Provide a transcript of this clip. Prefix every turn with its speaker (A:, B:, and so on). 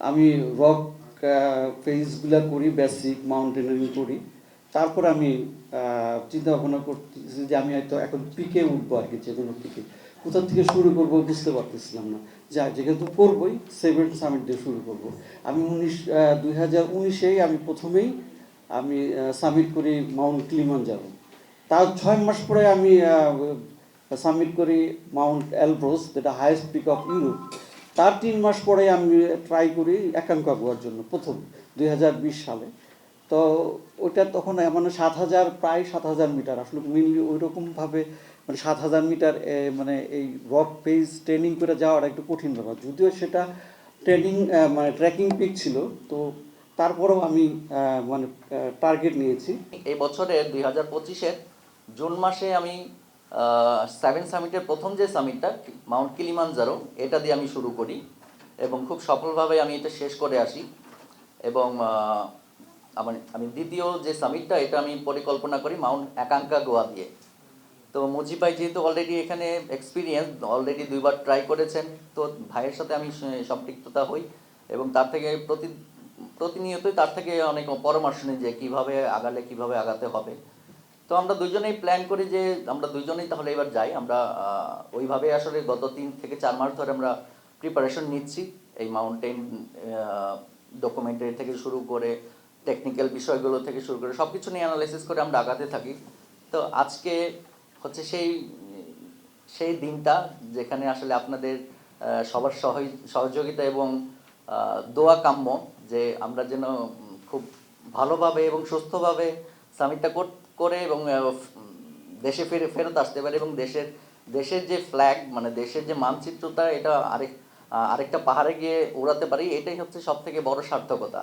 A: আমি রক ফেসগুলো করি, basic mountaineering করি। তারপর আমি চিন্তা ভাবনা করতেছি যে আমি হয়তো এখন পিকে উঠবো আর কি, যে কোনো পিকে কোথা থেকে শুরু করবো বুঝতে পারতেছিলাম না। যা যেহেতু করবোই, 7 সামিট দিয়ে শুরু করব। আমি 2019-এ আমি প্রথমেই আমি সামিট করি মাউন্ট কিলিমানজারো। তার 6 মাস পরে আমি সামিট করি মাউন্ট এলব্রুস, যেটা হাইয়েস্ট পিক অফ ইউরোপ। তার 3 মাস পরে আমি ট্রাই করি অ্যাকনকাগুয়ার জন্য, প্রথম 2020 সালে। তো ওটা তখন মানে 7,000, প্রায় 7,000 মিটার, আসলে মেনলি ওই রকমভাবে মানে 7,000 মিটার মানে এই রক পেজ ট্রেনিং করে যাওয়াটা একটু কঠিন ব্যাপার, যদিও সেটা ট্রেনিং মানে ট্রেকিং পিক ছিল। তো তারপরেও আমি মানে টার্গেট নিয়েছি।
B: এই বছরের 2025-এর জুন মাসে আমি 7 সামিটের প্রথম যে সামিটটা মাউন্ট কিলিমানজারো, এটা দিয়ে আমি শুরু করি এবং খুব সফলভাবে আমি এটা শেষ করে আসি। এবং আমি দ্বিতীয় যে সামিটটা, এটা আমি পরিকল্পনা করি মাউন্ট অ্যাকানকাগুয়া দিয়ে। তো মুজিব ভাই যেহেতু অলরেডি এখানে এক্সপিরিয়েন্স, অলরেডি 2বার ট্রাই করেছেন, তো ভাইয়ের সাথে আমি সম্পৃক্ততা হই এবং তার থেকে প্রতিনিয়তই তার থেকে অনেক পরামর্শ নিই যে কীভাবে আগালে কীভাবে আগাতে হবে। তো আমরা দুজনেই প্ল্যান করি যে আমরা দুজনেই তাহলে এবার যাই। আমরা ওইভাবে আসলে গত 3 থেকে 4 মাস ধরে আমরা প্রিপারেশন নিচ্ছি, এই মাউন্টেন ডকুমেন্টারি থেকে শুরু করে টেকনিক্যাল বিষয়গুলো থেকে শুরু করে সব কিছু নিয়ে অ্যানালাইসিস করে আমরা আগাতে থাকি। তো আজকে হচ্ছে সেই দিনটা যেখানে আসলে আপনাদের সবার সহযোগিতা এবং দোয়া কাম্য, যে আমরা যেন খুব ভালোভাবে এবং সুস্থভাবে সামিটটা করে এবং দেশে ফেরত আসতে পারে এবং দেশের যে ফ্ল্যাগ, মানে দেশের যে মানচিত্রটা, এটা আরেকটা পাহাড়ে গিয়ে উড়াতে পারি। এটাই হচ্ছে সব থেকে বড় সার্থকতা।